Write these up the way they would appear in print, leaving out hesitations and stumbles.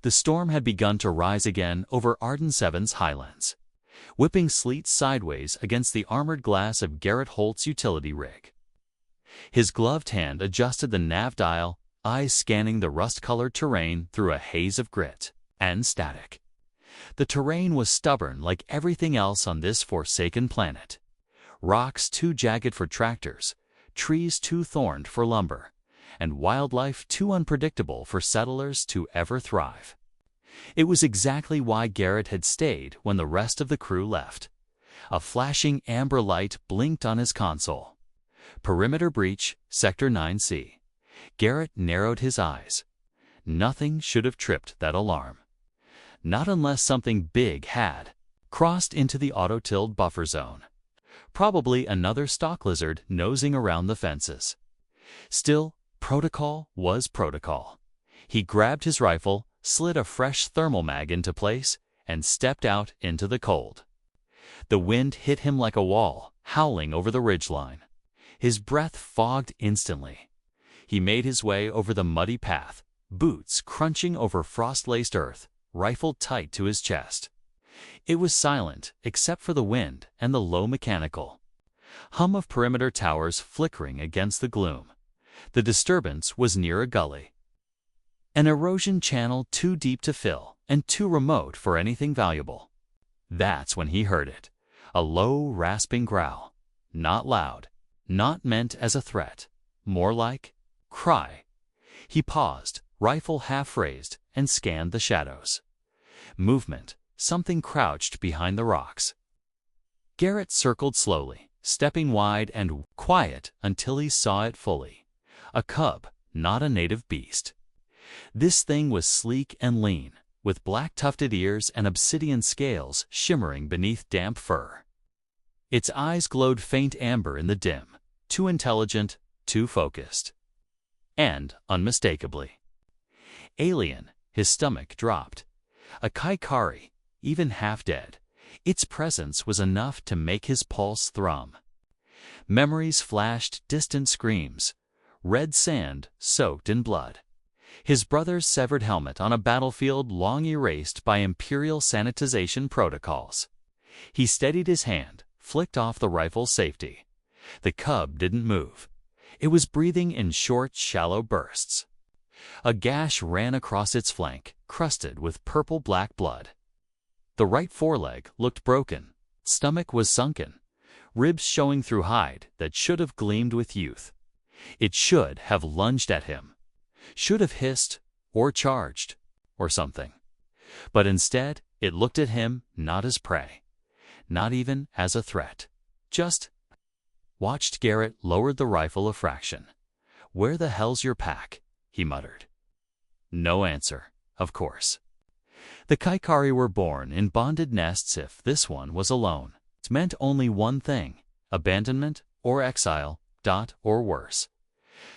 The storm had begun to rise again over Arden 7's highlands, whipping sleet sideways against the armored glass of Garrett Holt's utility rig. His gloved hand adjusted the nav dial, eyes scanning the rust-colored terrain through a haze of grit and static. The terrain was stubborn like everything else on this forsaken planet. Rocks too jagged for tractors, trees too thorned for lumber, and wildlife too unpredictable for settlers to ever thrive. It was exactly why Garrett had stayed when the rest of the crew left. A flashing amber light blinked on his console. Perimeter breach, Sector 9C. Garrett narrowed his eyes. Nothing should have tripped that alarm. Not unless something big had crossed into the auto-tilled buffer zone. Probably another stock lizard nosing around the fences. Still, protocol was protocol. He grabbed his rifle, slid a fresh thermal mag into place, and stepped out into the cold. The wind hit him like a wall, howling over the ridgeline. His breath fogged instantly. He made his way over the muddy path, boots crunching over frost-laced earth, rifle tight to his chest. It was silent except for the wind and the low mechanical hum of perimeter towers flickering against the gloom. The disturbance was near a gully. An erosion channel too deep to fill and too remote for anything valuable. That's when he heard it. A low, rasping growl. Not loud, not meant as a threat. More like cry. He paused, rifle half-raised, and scanned the shadows. Movement. Something crouched behind the rocks. Garrett circled slowly, stepping wide and quiet until he saw it fully. A cub, not a native beast. This thing was sleek and lean, with black tufted ears and obsidian scales shimmering beneath damp fur. Its eyes glowed faint amber in the dim, too intelligent, too focused. And unmistakably alien. His stomach dropped. A Kaikari, even half dead. Its presence was enough to make his pulse thrum. Memories flashed distant screams. Red sand soaked in blood. His brother's severed helmet on a battlefield long erased by Imperial sanitization protocols. He steadied his hand, flicked off the rifle's safety. The cub didn't move. It was breathing in short, shallow bursts. A gash ran across its flank, crusted with purple-black blood. The right foreleg looked broken. Stomach was sunken, ribs showing through hide that should have gleamed with youth. It should have lunged at him. Should have hissed, or charged, or something. But instead, it looked at him not as prey, not even as a threat. Just watched. Garrett lowered the rifle a fraction. "Where the hell's your pack?" he muttered. No answer, of course. The Kaikari were born in bonded nests. If this one was alone, it meant only one thing: abandonment or exile, or worse.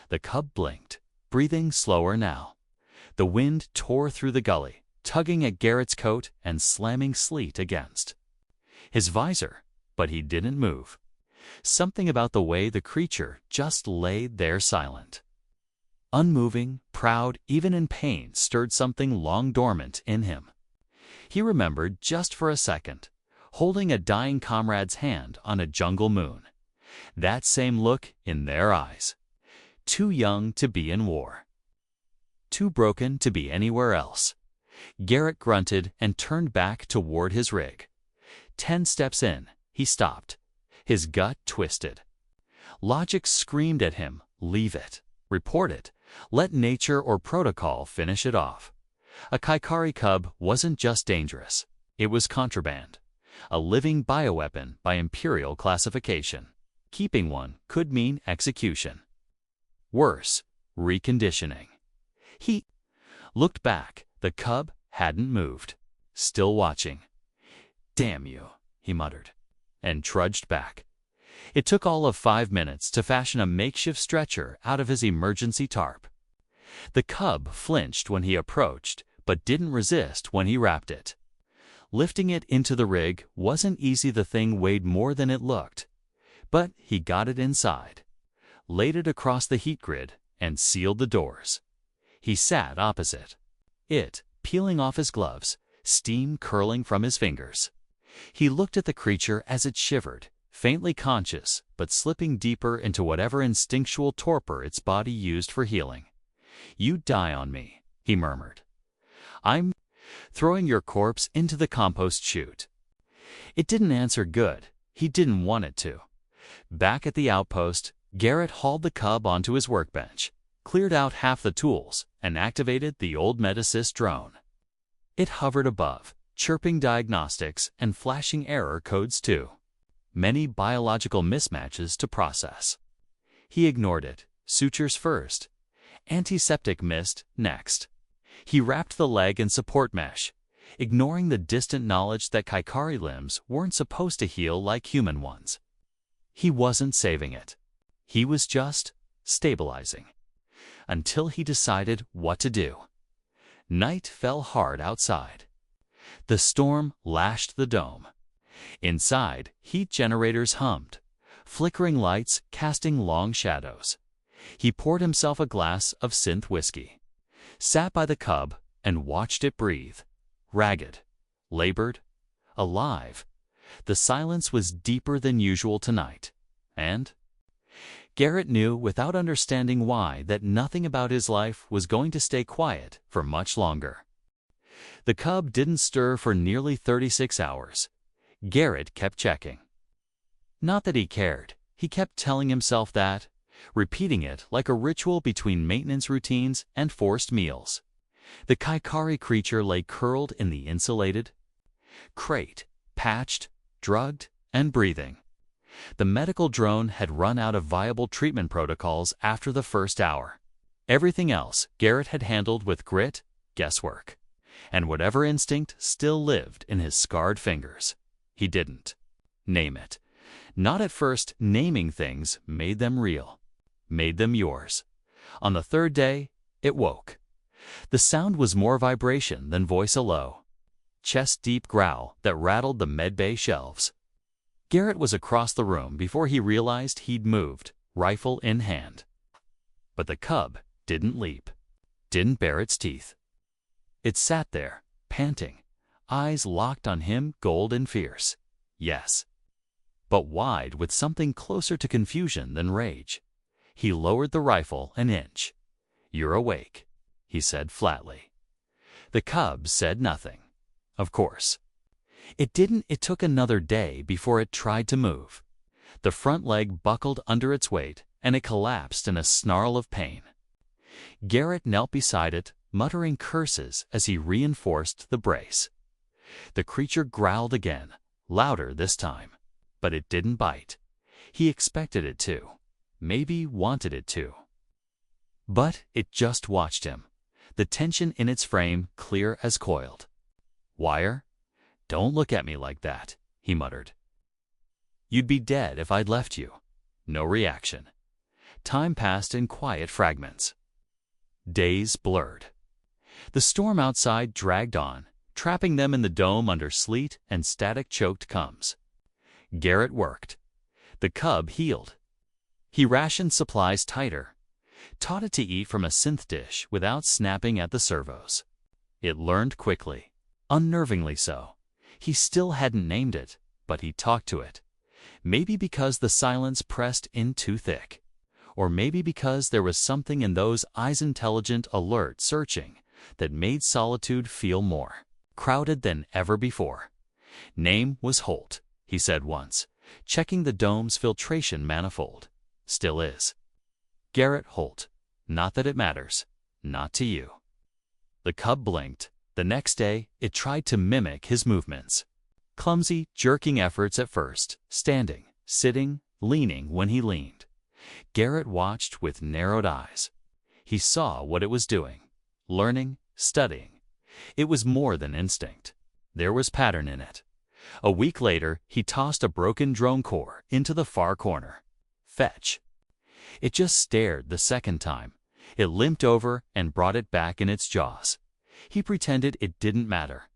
The cub blinked, breathing slower now. The wind tore through the gully, tugging at Garrett's coat and slamming sleet against his visor, but he didn't move. Something about the way the creature just lay there silent, unmoving, proud, even in pain, stirred something long dormant in him. He remembered just for a second, holding a dying comrade's hand on a jungle moon. That same look in their eyes. Too young to be in war. Too broken to be anywhere else. Garrett grunted and turned back toward his rig. 10 steps in, he stopped. His gut twisted. Logic screamed at him, leave it, report it, let nature or protocol finish it off. A Kaikari cub wasn't just dangerous, it was contraband. A living bioweapon by Imperial classification. Keeping one could mean execution. Worse, reconditioning. He looked back. The cub hadn't moved, still watching. "Damn you," he muttered, and trudged back. It took all of 5 minutes to fashion a makeshift stretcher out of his emergency tarp. The cub flinched when he approached, but didn't resist when he wrapped it. Lifting it into the rig wasn't easy. The thing weighed more than it looked. But he got it inside, laid it across the heat grid, and sealed the doors. He sat opposite it, peeling off his gloves, steam curling from his fingers. He looked at the creature as it shivered, faintly conscious, but slipping deeper into whatever instinctual torpor its body used for healing. "You die on me," he murmured. "I'm throwing your corpse into the compost chute." It didn't answer good. He didn't want it to. Back at the outpost, Garrett hauled the cub onto his workbench, cleared out half the tools, and activated the old Medassist drone. It hovered above, chirping diagnostics and flashing error codes too. Many biological mismatches to process. He ignored it, sutures first. Antiseptic mist next. He wrapped the leg in support mesh, ignoring the distant knowledge that Kaikari limbs weren't supposed to heal like human ones. He wasn't saving it. He was just stabilizing. Until he decided what to do. Night fell hard outside. The storm lashed the dome. Inside, heat generators hummed, flickering lights casting long shadows. He poured himself a glass of synth whiskey, sat by the cub, and watched it breathe. Ragged, labored, alive. The silence was deeper than usual tonight, and Garrett knew without understanding why that nothing about his life was going to stay quiet for much longer. The cub didn't stir for nearly 36 hours. Garrett kept checking. Not that he cared. He kept telling himself that, repeating it like a ritual between maintenance routines and forced meals. The Kaikari creature lay curled in the insulated crate, patched, drugged, and breathing. The medical drone had run out of viable treatment protocols after the first hour. Everything else Garrett had handled with grit, guesswork, and whatever instinct still lived in his scarred fingers. He didn't name it. Not at first. Naming things made them real, made them yours. On the third day, it woke. The sound was more vibration than voice alow. Chest-deep growl that rattled the medbay shelves. Garrett was across the room before he realized he'd moved, rifle in hand. But the cub didn't leap, didn't bare its teeth. It sat there, panting, eyes locked on him, gold and fierce. Yes, but wide with something closer to confusion than rage. He lowered the rifle an inch. "You're awake," he said flatly. The cub said nothing. Of course. It didn't. It took another day before it tried to move. The front leg buckled under its weight, and it collapsed in a snarl of pain. Garrett knelt beside it, muttering curses as he reinforced the brace. The creature growled again, louder this time, but it didn't bite. He expected it to, maybe wanted it to. But it just watched him, the tension in its frame clear as coiled. "Wire? Don't look at me like that," he muttered. "You'd be dead if I'd left you." No reaction. Time passed in quiet fragments. Days blurred. The storm outside dragged on, trapping them in the dome under sleet and static-choked combs. Garrett worked. The cub healed. He rationed supplies tighter, taught it to eat from a synth dish without snapping at the servos. It learned quickly, unnervingly so. He still hadn't named it, but he talked to it. Maybe because the silence pressed in too thick. Or maybe because there was something in those eyes, intelligent, alert, searching, that made solitude feel more crowded than ever before. "Name was Holt," he said once, checking the dome's filtration manifold. "Still is. Garrett Holt. Not that it matters. Not to you." The cub blinked. The next day, it tried to mimic his movements. Clumsy, jerking efforts at first, standing, sitting, leaning when he leaned. Garrett watched with narrowed eyes. He saw what it was doing. Learning, studying. It was more than instinct. There was pattern in it. A week later, he tossed a broken drone core into the far corner. "Fetch." It just stared the second time. It limped over and brought it back in its jaws. He pretended it didn't matter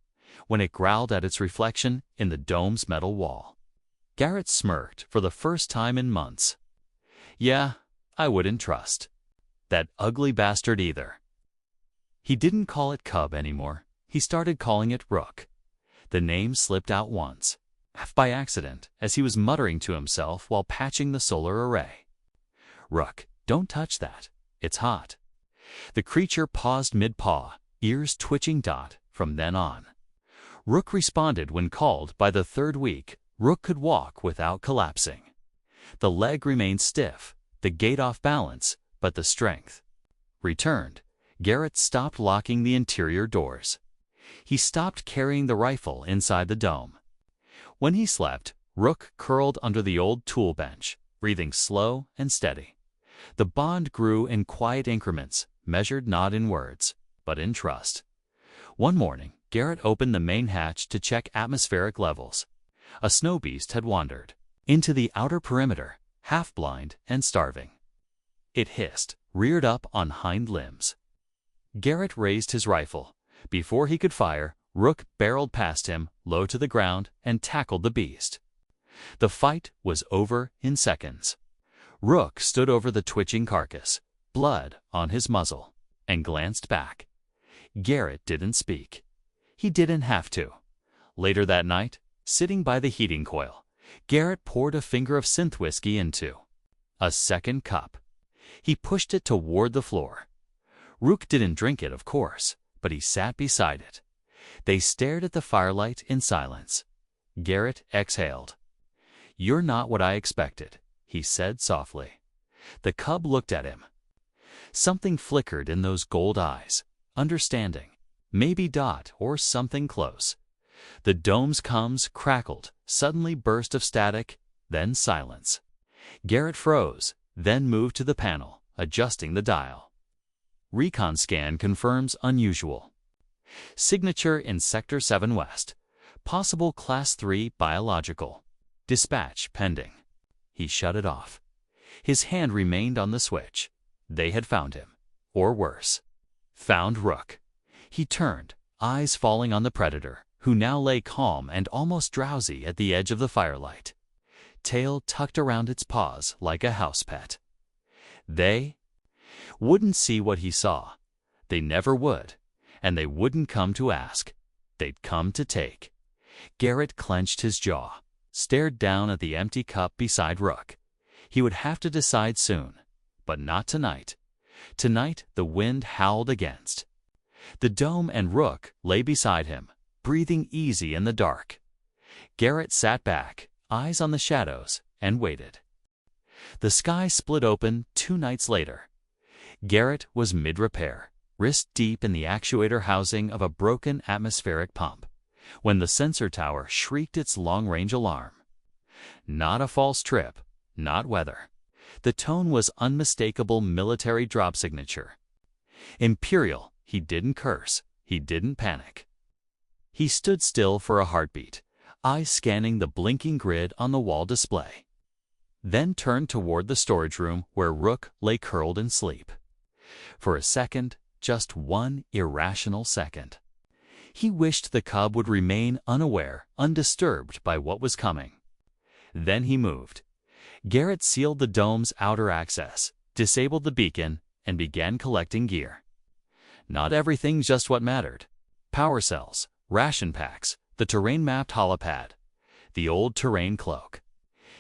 when it growled at its reflection in the dome's metal wall. Garrett smirked for the first time in months. "Yeah, I wouldn't trust that ugly bastard either." He didn't call it cub anymore. He started calling it Rook. The name slipped out once, half by accident, as he was muttering to himself while patching the solar array. "Rook, don't touch that. It's hot." The creature paused mid-paw, ears twitching. From then on, Rook responded when called. By the third week, Rook could walk without collapsing. The leg remained stiff, the gait off balance, but the strength returned. Garrett stopped locking the interior doors. He stopped carrying the rifle inside the dome. When he slept, Rook curled under the old tool bench, breathing slow and steady. The bond grew in quiet increments, measured not in words, but in trust. One morning, Garrett opened the main hatch to check atmospheric levels. A snow beast had wandered into the outer perimeter, half-blind and starving. It hissed, reared up on hind limbs. Garrett raised his rifle. Before he could fire, Rook barreled past him, low to the ground, and tackled the beast. The fight was over in seconds. Rook stood over the twitching carcass, blood on his muzzle, and glanced back. Garrett didn't speak. He didn't have to. Later that night, sitting by the heating coil, Garrett poured a finger of synth whiskey into a second cup. He pushed it toward the floor. Rook didn't drink it, of course, but he sat beside it. They stared at the firelight in silence. Garrett exhaled. "You're not what I expected," he said softly. The cub looked at him. Something flickered in those gold eyes. Understanding. Maybe or something close. The dome's coms crackled, suddenly burst of static, then silence. Garrett froze, then moved to the panel, adjusting the dial. Recon scan confirms unusual. Signature in Sector 7 West. Possible Class 3 biological. Dispatch pending. He shut it off. His hand remained on the switch. They had found him. Or worse. Found Rook. He turned, eyes falling on the predator, who now lay calm and almost drowsy at the edge of the firelight. Tail tucked around its paws like a house pet. They wouldn't see what he saw. They never would. And they wouldn't come to ask. They'd come to take. Garrett clenched his jaw, stared down at the empty cup beside Rook. He would have to decide soon, but not tonight. Tonight the wind howled against. The dome and Rook lay beside him, breathing easy in the dark. Garrett sat back, eyes on the shadows, and waited. The sky split open 2 nights later. Garrett was mid-repair, wrist deep in the actuator housing of a broken atmospheric pump, when the sensor tower shrieked its long-range alarm. Not a false trip, not weather. The tone was unmistakable military drop signature. Imperial. He didn't curse. He didn't panic. He stood still for a heartbeat, eyes scanning the blinking grid on the wall display. Then turned toward the storage room where Rook lay curled in sleep. For a second, just one irrational second, he wished the cub would remain unaware, undisturbed by what was coming. Then he moved. Garrett sealed the dome's outer access, disabled the beacon, and began collecting gear. Not everything just what mattered. Power cells, ration packs, the terrain-mapped holopad, the old terrain cloak.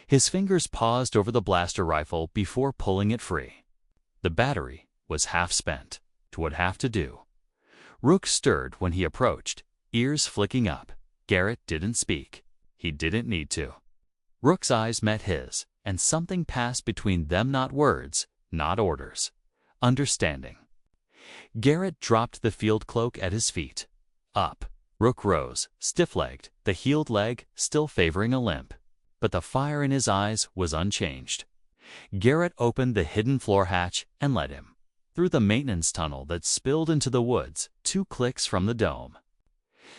His fingers paused over the blaster rifle before pulling it free. The battery was half spent. It would have to do. Rook stirred when he approached, ears flicking up. Garrett didn't speak. He didn't need to. Rook's eyes met his, and something passed between them, not words, not orders. Understanding. Garrett dropped the field cloak at his feet. Up. Rook rose, stiff-legged, the healed leg still favoring a limp. But the fire in his eyes was unchanged. Garrett opened the hidden floor hatch and led him through the maintenance tunnel that spilled into the woods 2 clicks from the dome.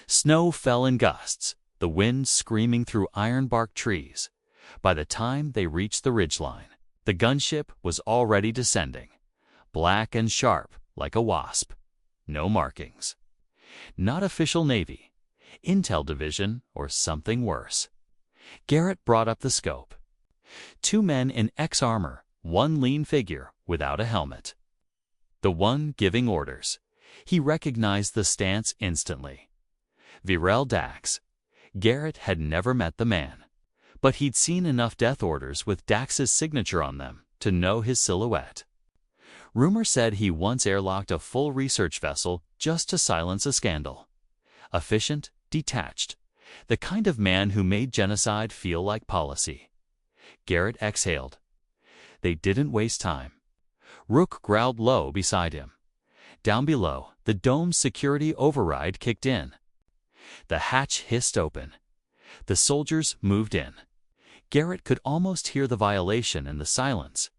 Snow fell in gusts, the wind screaming through iron-bark trees. By the time they reached the ridgeline, the gunship was already descending, black and sharp like a wasp. No markings. Not official Navy, Intel Division, or something worse. Garrett brought up the scope. 2 men in X armor, 1 lean figure without a helmet. The one giving orders. He recognized the stance instantly. Virel Dax. Garrett had never met the man, but he'd seen enough death orders with Dax's signature on them to know his silhouette. Rumor said he once airlocked a full research vessel just to silence a scandal. Efficient, detached, the kind of man who made genocide feel like policy. Garrett exhaled. They didn't waste time. Rook growled low beside him. Down below, the dome's security override kicked in. The hatch hissed open. The soldiers moved in. Garrett could almost hear the violation in the silence.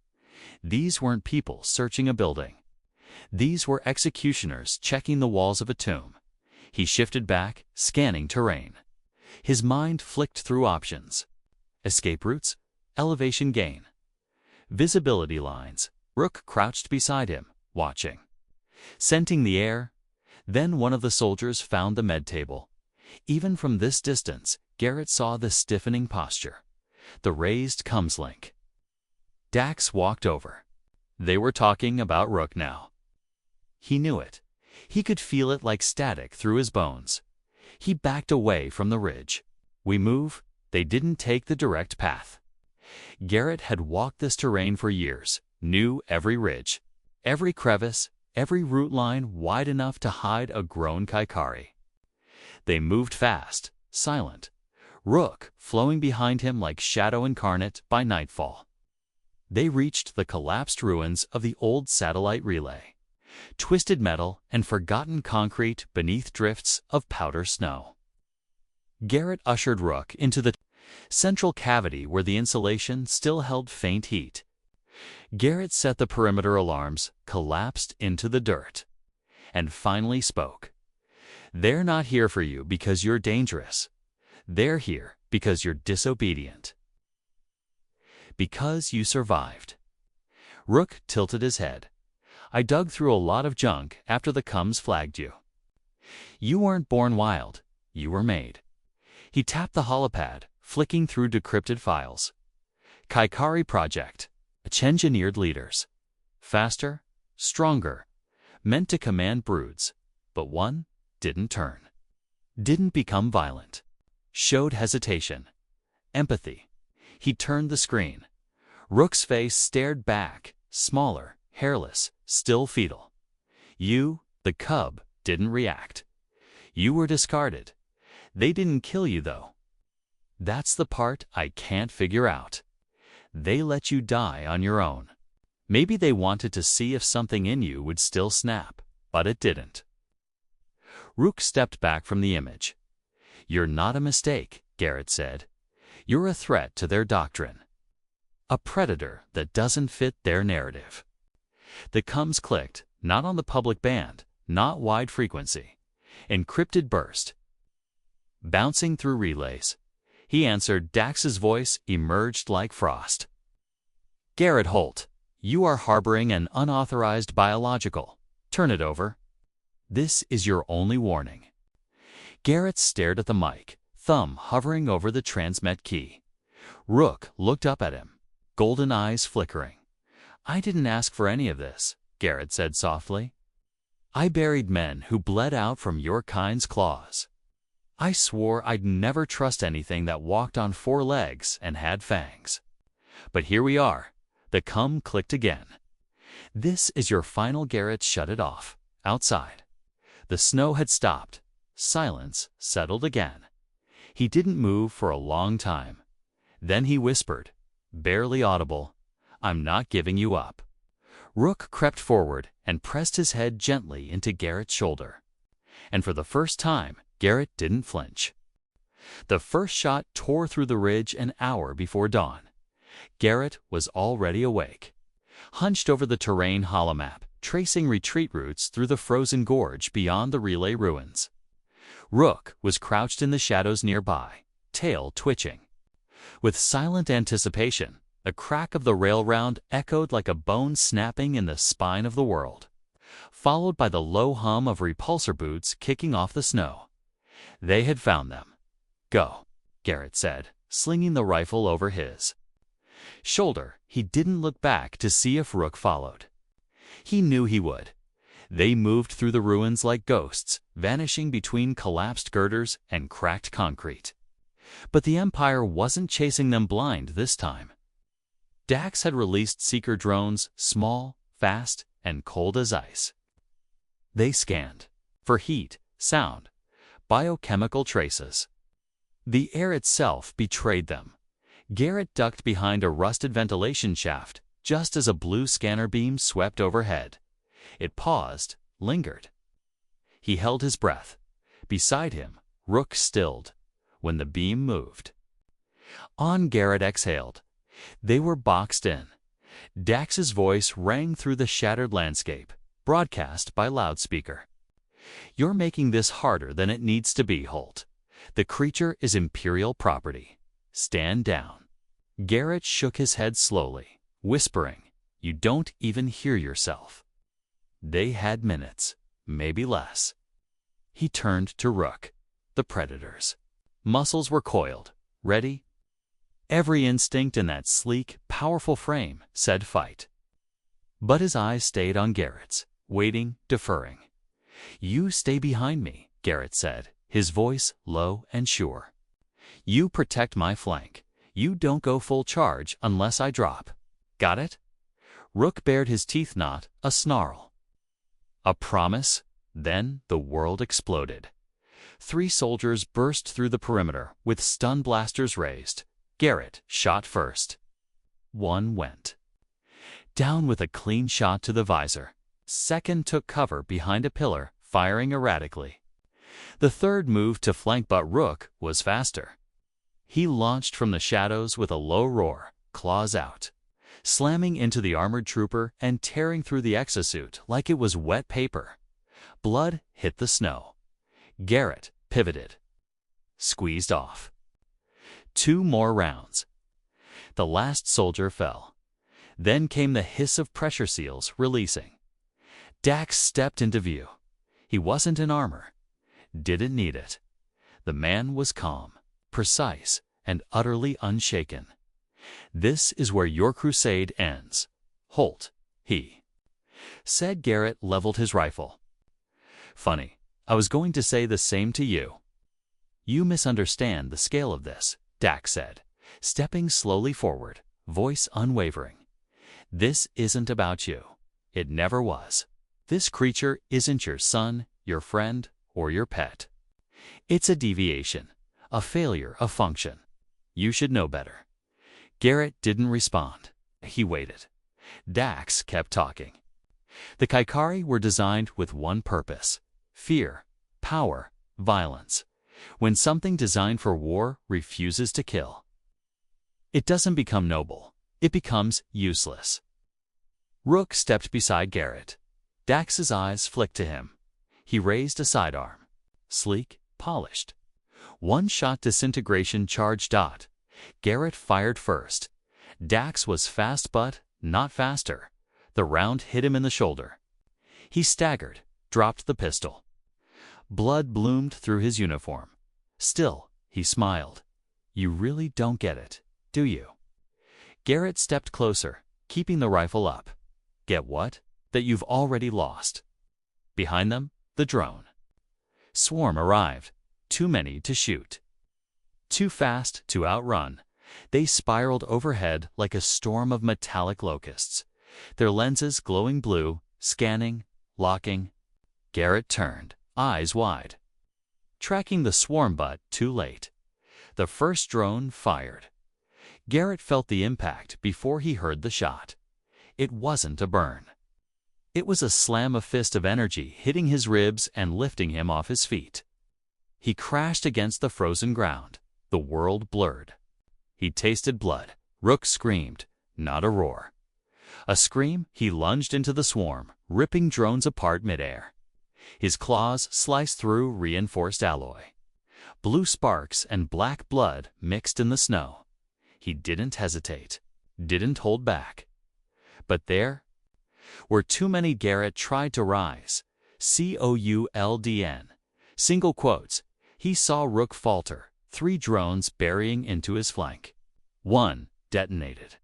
These weren't people searching a building. These were executioners checking the walls of a tomb. He shifted back, scanning terrain. His mind flicked through options. Escape routes, elevation gain, visibility lines. Rook crouched beside him, watching. Scenting the air. Then one of the soldiers found the med table. Even from this distance, Garrett saw the stiffening posture, the raised comes link. Dax walked over. They were talking about Rook now. He knew it. He could feel it like static through his bones. He backed away from the ridge. We move. They didn't take the direct path. Garrett had walked this terrain for years, knew every ridge, every crevice, every route line wide enough to hide a grown Kaikari. They moved fast, silent, Rook flowing behind him like shadow incarnate by nightfall. They reached the collapsed ruins of the old satellite relay, twisted metal and forgotten concrete beneath drifts of powder snow. Garrett ushered Rook into the central cavity where the insulation still held faint heat. Garrett set the perimeter alarms, collapsed into the dirt, and finally spoke. They're not here for you because you're dangerous. They're here because you're disobedient. Because you survived. Rook tilted his head. I dug through a lot of junk after the Cums flagged you. You weren't born wild. You were made. He tapped the holopad, flicking through decrypted files. Kaikari Project. Engineered leaders. Faster, stronger, meant to command broods, but one didn't turn. Didn't become violent. Showed hesitation. Empathy. He turned the screen. Rook's face stared back, smaller, hairless, still fetal. You, the cub, didn't react. You were discarded. They didn't kill you, though. That's the part I can't figure out. They let you die on your own. Maybe they wanted to see if something in you would still snap, but it didn't. Rook stepped back from the image. You're not a mistake, Garrett said. You're a threat to their doctrine. A predator that doesn't fit their narrative. The Cums clicked, not on the public band, not wide frequency. Encrypted burst. Bouncing through relays. He answered. Dax's voice emerged like frost. Garrett Holt, you are harboring an unauthorized biological. Turn it over. This is your only warning. Garrett stared at the mic, thumb hovering over the transmit key. Rook looked up at him, golden eyes flickering. I didn't ask for any of this, Garrett said softly. I buried men who bled out from your kind's claws. I swore I'd never trust anything that walked on 4 legs and had fangs. But here we are. The Cum clicked again. This is your final. Garrett shut it off. Outside. The snow had stopped. Silence settled again. He didn't move for a long time. Then he whispered, barely audible, I'm not giving you up. Rook crept forward and pressed his head gently into Garrett's shoulder. And for the first time, Garrett didn't flinch. The first shot tore through the ridge an hour before dawn. Garrett was already awake, hunched over the terrain holomap, tracing retreat routes through the frozen gorge beyond the relay ruins. Rook was crouched in the shadows nearby, tail twitching. With silent anticipation, the crack of the rail round echoed like a bone snapping in the spine of the world, followed by the low hum of repulsor boots kicking off the snow. They had found them. Go, Garrett said, slinging the rifle over his shoulder. He didn't look back to see if Rook followed. He knew he would. They moved through the ruins like ghosts, vanishing between collapsed girders and cracked concrete. But the Empire wasn't chasing them blind this time. Dax had released seeker drones, small, fast, and cold as ice. They scanned for heat, sound, biochemical traces. The air itself betrayed them. Garrett ducked behind a rusted ventilation shaft just as a blue scanner beam swept overhead. It paused, lingered. He held his breath. Beside him, Rook stilled. When the beam moved, Garrett exhaled. They were boxed in. Dax's voice rang through the shattered landscape, broadcast by loudspeaker. "You're making this harder than it needs to be, Holt. The creature is Imperial property. Stand down." Garrett shook his head slowly, whispering, "You don't even hear yourself." They had minutes, maybe less. He turned to Rook. The predators. Muscles were coiled, ready. Every instinct in that sleek, powerful frame said fight. But his eyes stayed on Garrett's, waiting, deferring. "You stay behind me," Garrett said, his voice low and sure. "You protect my flank. You don't go full charge unless I drop. Got it?" Rook bared his teeth, not a snarl. A promise? Then the world exploded. 3 soldiers burst through the perimeter with stun blasters raised. Garrett shot first. 1 went down with a clean shot to the visor. 2nd took cover behind a pillar, firing erratically. The 3rd moved to flank, but Rook was faster. He launched from the shadows with a low roar, claws out, slamming into the armored trooper and tearing through the exosuit like it was wet paper. Blood hit the snow. Garrett pivoted, squeezed off. 2 more rounds. The last soldier fell. Then came the hiss of pressure seals releasing. Dax stepped into view. He wasn't in armor. Didn't need it. The man was calm, precise, and utterly unshaken. "This is where your crusade ends, Holt," he said. Garrett leveled his rifle. "Funny, I was going to say the same to you." "You misunderstand the scale of this," Dax said, stepping slowly forward, voice unwavering. "This isn't about you. It never was. This creature isn't your son, your friend, or your pet. It's a deviation, a failure of function. You should know better." Garrett didn't respond. He waited. Dax kept talking. "The Kaikari were designed with one purpose: fear, power, violence. When something designed for war refuses to kill, it doesn't become noble. It becomes useless." Rook stepped beside Garrett. Dax's eyes flicked to him. He raised a sidearm. Sleek, polished. 1-shot disintegration charge dot. Garrett fired first. Dax was fast but not faster. The round hit him in the shoulder. He staggered, dropped the pistol. Blood bloomed through his uniform. Still, he smiled. "You really don't get it, do you?" Garrett stepped closer, keeping the rifle up. "Get what?" "That you've already lost." Behind them, the drone. Swarm arrived. Too many to shoot. Too fast to outrun. They spiraled overhead like a storm of metallic locusts, their lenses glowing blue, scanning, locking. Garrett turned, eyes wide. Tracking the swarm, but too late. The first drone fired. Garrett felt the impact before he heard the shot. It wasn't a burn. It was a slam, a fist of energy hitting his ribs and lifting him off his feet. He crashed against the frozen ground. The world blurred. He tasted blood. Rook screamed, not a roar. A scream, he lunged into the swarm, ripping drones apart midair. His claws sliced through reinforced alloy. Blue sparks and black blood mixed in the snow. He didn't hesitate, didn't hold back. But there were too many. Garrett tried to rise. COULDN. Single quotes. He saw Rook falter, 3 drones burying into his flank. 1 detonated.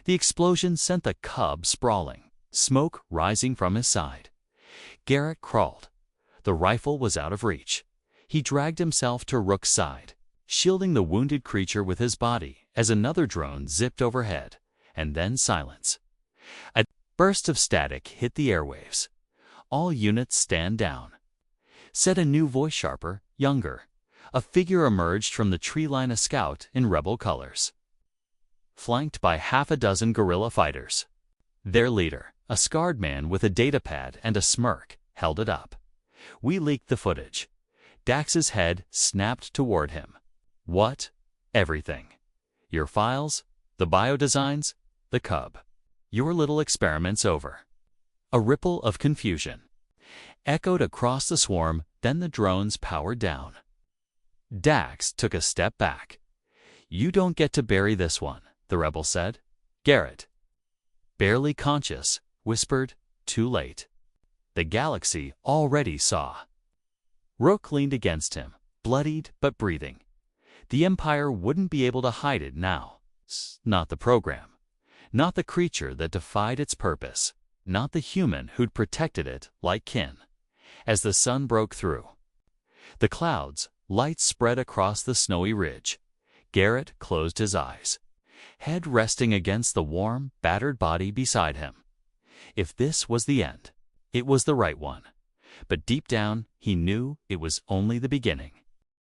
The explosion sent the cub sprawling, smoke rising from his side. Garrett crawled. The rifle was out of reach. He dragged himself to Rook's side, shielding the wounded creature with his body as another drone zipped overhead, and then silence. A burst of static hit the airwaves. All units stand down. Said a new voice, sharper, younger. A figure emerged from the tree line, a scout in rebel colors, flanked by half a dozen guerrilla fighters. Their leader, a scarred man with a datapad and a smirk, held it up. "We leaked the footage." Dax's head snapped toward him. "What?" "Everything. Your files, the biodesigns, the cub. Your little experiment's over." A ripple of confusion echoed across the swarm, then the drones powered down. Dax took a step back. "You don't get to bury this one," the rebel said. Garrett, barely conscious, whispered, "Too late." The galaxy already saw. Rook leaned against him, bloodied but breathing. The Empire wouldn't be able to hide it now. Not the program. Not the creature that defied its purpose. Not the human who'd protected it like kin. As the sun broke through the clouds, light spread across the snowy ridge. Garrett closed his eyes, head resting against the warm, battered body beside him. If this was the end, it was the right one. But deep down, he knew it was only the beginning.